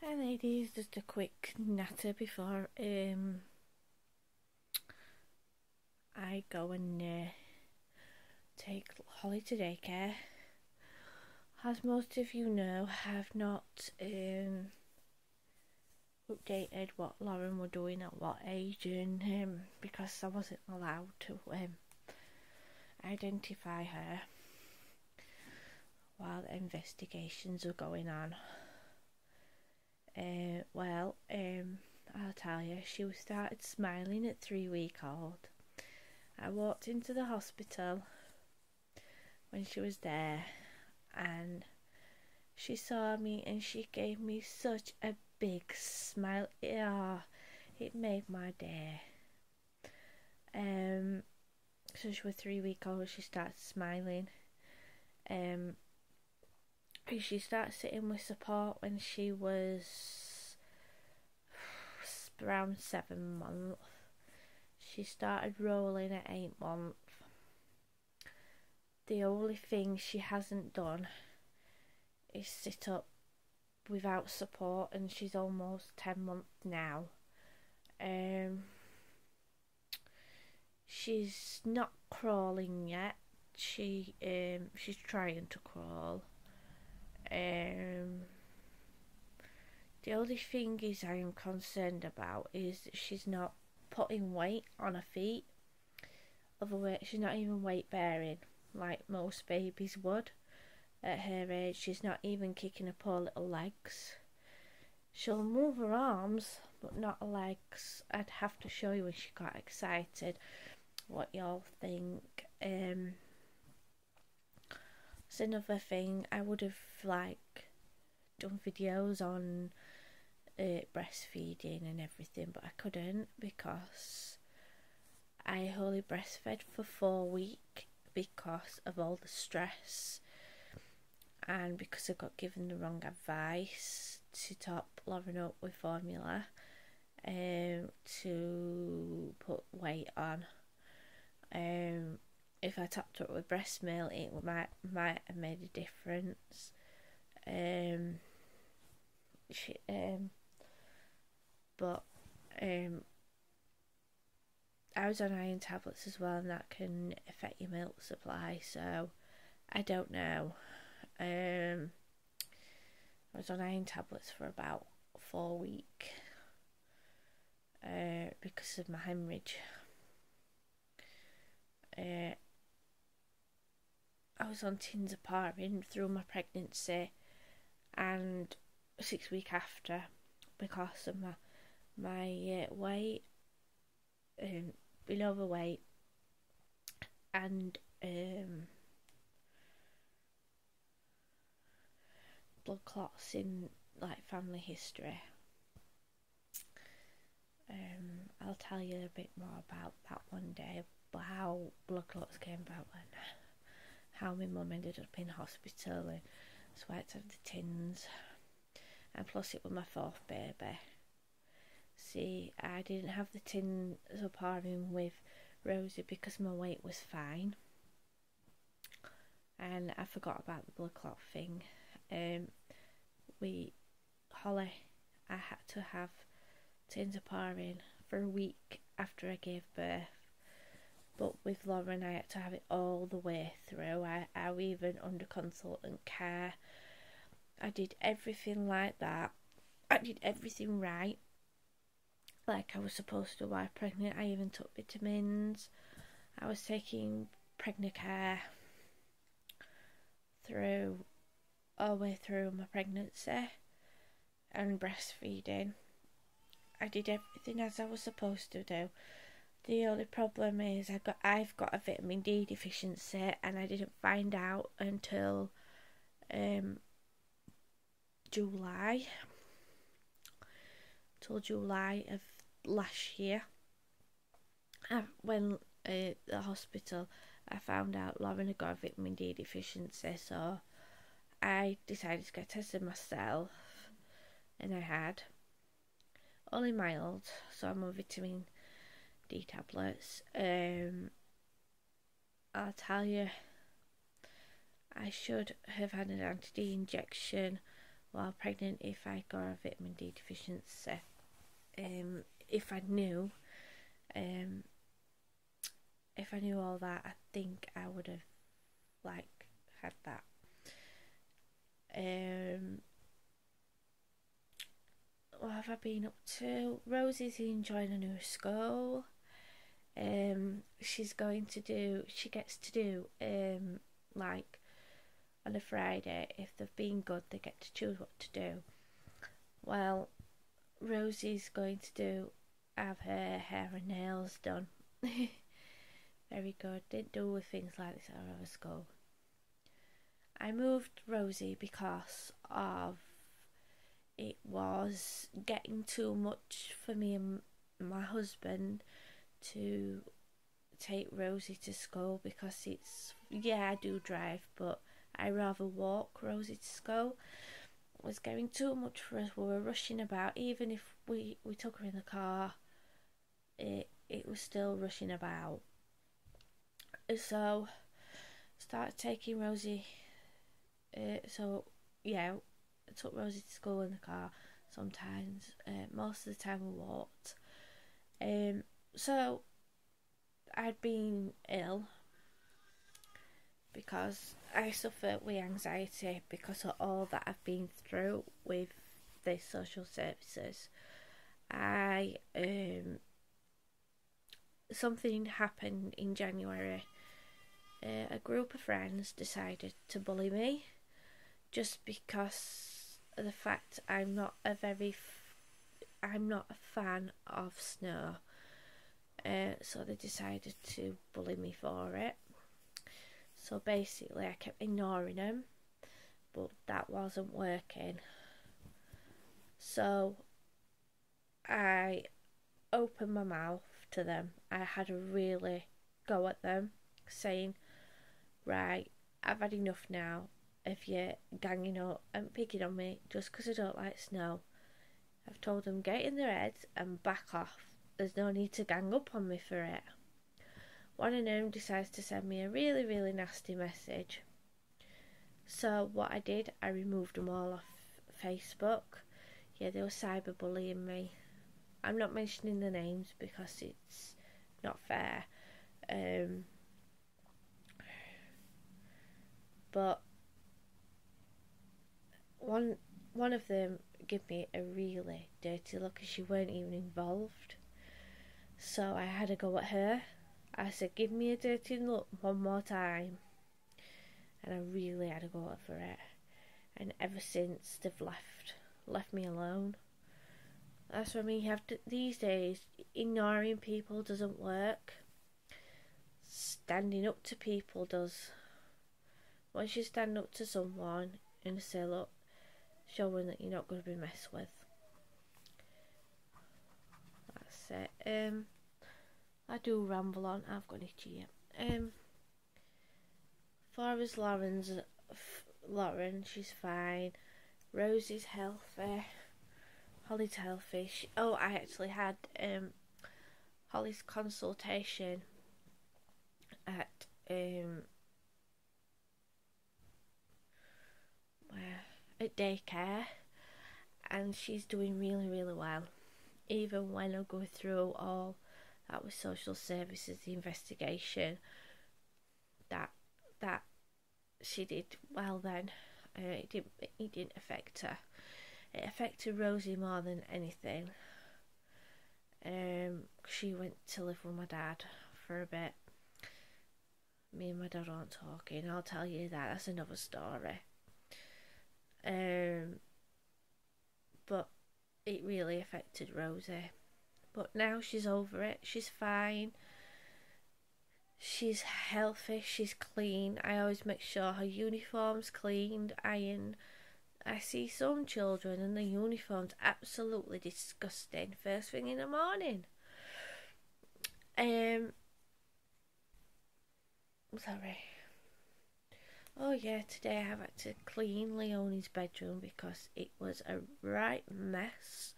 Hi ladies, just a quick natter before I go and take Holly to daycare. As most of you know, I've not updated what Lauren were doing at what age, and because I wasn't allowed to identify her while the investigations are going on. I'll tell you, she started smiling at 3 weeks old. I walked into the hospital when she was there, and she saw me and she gave me such a big smile. Yeah, it made my day. So she was 3 weeks old. She started smiling. She started sitting with support when she was around 7 months. She started rolling at 8 months. The only thing she hasn't done is sit up without support, and she's almost 10 months now. She's not crawling yet. She's trying to crawl. The only thing is I am concerned about is that she's not putting weight on her feet. Otherwise, she's not even weight bearing like most babies would at her age. She's not even kicking her poor little legs. She'll move her arms, but not her legs. I'd have to show you when she got excited what y'all think. It's another thing. I would have done videos on breastfeeding and everything, but I couldn't because I only breastfed for 4 weeks because of all the stress and because I got given the wrong advice to top Lauren up with formula to put weight on. If I topped up with breast milk, it might have made a difference. But I was on iron tablets as well, and that can affect your milk supply, so I don't know. I was on iron tablets for about 4 weeks because of my hemorrhage. I was on tinzaparin through my pregnancy and 6 weeks after because of my weight, being overweight, and blood clots in family history. I'll tell you a bit more about that one day, but how blood clots came about and how my mum ended up in hospital, and so I had to have the tins, and plus it was my 4th baby. See, I didn't have the tinzaparin with Rosie because my weight was fine, and I forgot about the blood clot thing. Holly, I had to have tinzaparin for a week after I gave birth, but with Lauren I had to have it all the way through. I was even under consultant care. I did everything like that. I did everything right, like I was supposed to while pregnant. I even took vitamins. I was taking pregnant care all the way through my pregnancy and breastfeeding. I did everything as I was supposed to do. The only problem is I've got a vitamin D deficiency, and I didn't find out until July of last year. When at the hospital I found out Lauren had got a vitamin D deficiency, so I decided to get tested myself, and I had only mild, so I'm on vitamin D tablets. I'll tell you, I should have had an anti-D injection while pregnant if I got a vitamin D deficiency. If I knew, if I knew all that, I think I would have had that. What have I been up to? Rosie's enjoying a new school. She gets to do on a Friday, if they've been good, they get to choose what to do. Well, Rosie's going to have her hair and nails done. Very good. Didn't do with things like this at our school. I moved Rosie because of it was getting too much for me and my husband to take Rosie to school, because I do drive, but I rather walk Rosie to school. It was getting too much for us. We were rushing about. Even if we took her in the car, it was still rushing about. So started taking Rosie. I took Rosie to school in the car sometimes. Most of the time we walked. So I'd been ill because I suffer with anxiety because of all that I've been through with the social services. Something happened in January. A group of friends decided to bully me just because of the fact I'm not a fan of snow. So they decided to bully me for it. So basically I kept ignoring them, but that wasn't working. So I opened my mouth to them. I had a really go at them, saying, right, I've had enough now of you ganging up and picking on me just because I don't like snow. I've told them get in their heads and back off. There's no need to gang up on me for it. One of them decides to send me a really, really nasty message. So what I did, I removed them all off Facebook. Yeah, they were cyberbullying me. I'm not mentioning the names because it's not fair. But one of them gave me a really dirty look, and she weren't even involved. So I had to go at her. I said, give me a dirty look one more time. And I really had to go for it. And ever since, they've left me alone. That's what I mean. These days, ignoring people doesn't work. Standing up to people does. Once you stand up to someone and say, look, showing that you're not going to be messed with. That's it. I do ramble on. I've got itchy yet. Far as Lauren, she's fine. Rosie's healthy. Holly's healthy. I actually had Holly's consultation at daycare, and she's doing really, really well. Even when I go through all that with social services, the investigation, that she did well then. It didn't affect her. It affected Rosie more than anything. She went to live with my dad for a bit. Me and my dad aren't talking. I'll tell you that. That's another story. But it really affected Rosie. But now she's over it. She's fine. She's healthy. She's clean. I always make sure her uniform's cleaned, ironed. I see some children and the uniform's absolutely disgusting first thing in the morning. Sorry. Oh yeah, today I had to clean Leonie's bedroom because it was a right mess.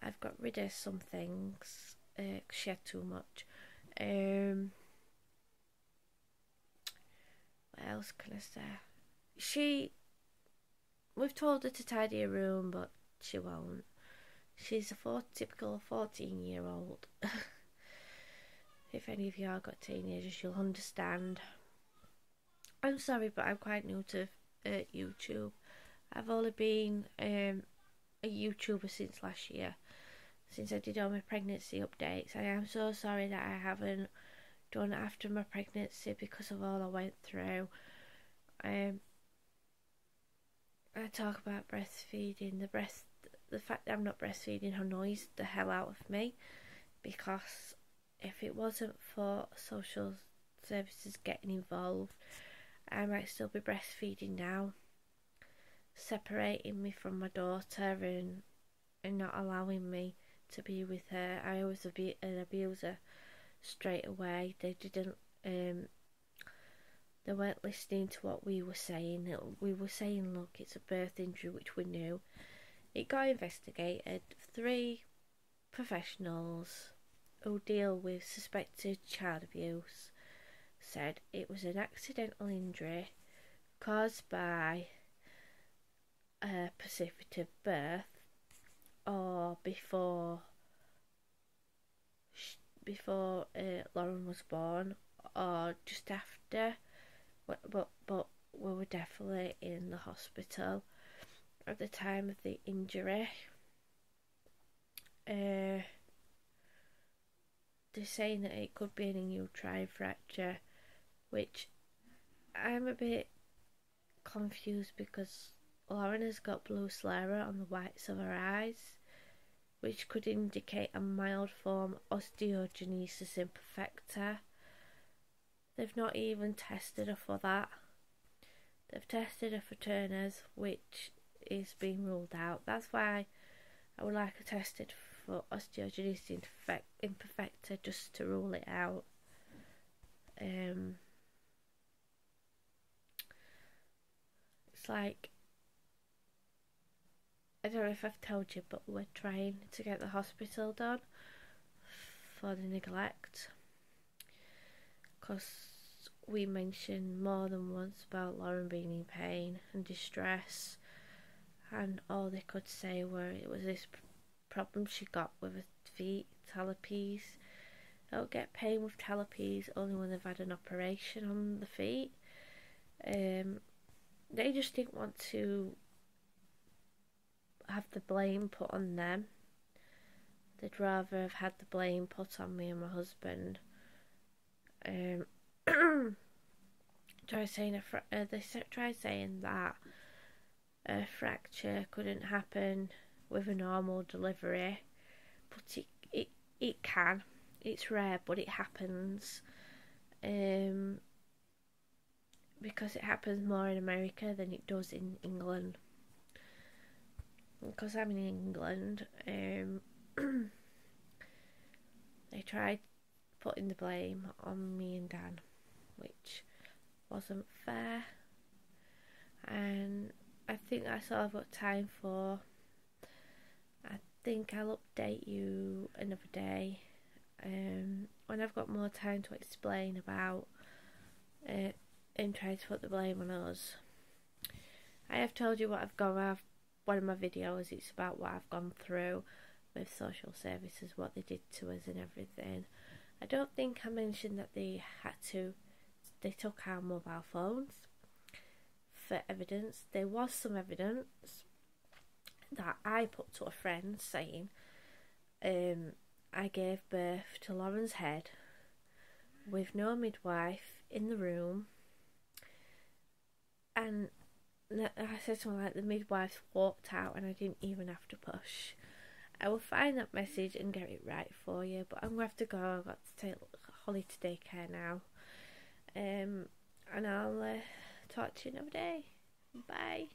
I've got rid of some things. She had too much. What else can I say? we've told her to tidy her room, but she won't. She's a typical 14-year-old. If any of y'all got teenagers, you'll understand. I'm sorry, but I'm quite new to YouTube. I've only been a YouTuber since last year, since I did all my pregnancy updates. I am so sorry that I haven't done after my pregnancy because of all I went through. I talk about breastfeeding. The fact that I'm not breastfeeding annoys the hell out of me, because if it wasn't for social services getting involved, I might still be breastfeeding now, separating me from my daughter and not allowing me to be with her. I was an abuser straight away. They weren't listening to what we were saying. We were saying, look, it's a birth injury, which we knew. It got investigated. 3 professionals who deal with suspected child abuse said it was an accidental injury caused by a precipitated birth, or before Lauren was born, or just after. But we were definitely in the hospital at the time of the injury. They're saying that it could be a uterine fracture, which I'm a bit confused, because Lauren has got blue sclera on the whites of her eyes, which could indicate a mild form of osteogenesis imperfecta. They've not even tested her for that. They've tested her for Turner's, which is being ruled out. That's why I would like her tested for osteogenesis imperfecta, just to rule it out. It's like, I don't know if I've told you, but we're trying to get the hospital done for the neglect, because we mentioned more than once about Lauren being in pain and distress, and all they could say were it was this problem she got with her feet, talipes. They don't get pain with talipes only when they've had an operation on the feet. They just didn't want to have the blame put on them. They'd rather have had the blame put on me and my husband. They tried saying that a fracture couldn't happen with a normal delivery, but it can. It's rare, but it happens. Because it happens more in America than it does in England. Because I'm in England, they tried putting the blame on me and Dan, which wasn't fair, and I think that's all I've got time for. I think I'll update you another day when I've got more time to explain about it and try to put the blame on us. I have told you what I've gone with. One of my videos, it's about what I've gone through with social services, what they did to us and everything. I don't think I mentioned that they took our mobile phones for evidence. There was some evidence that I put to a friend saying I gave birth to Lauren's head with no midwife in the room, and I said something like the midwife walked out and I didn't even have to push. I will find that message and get it right for you, but I'm going to have to go. I've got to take Holly to daycare now. And I'll talk to you another day. Bye.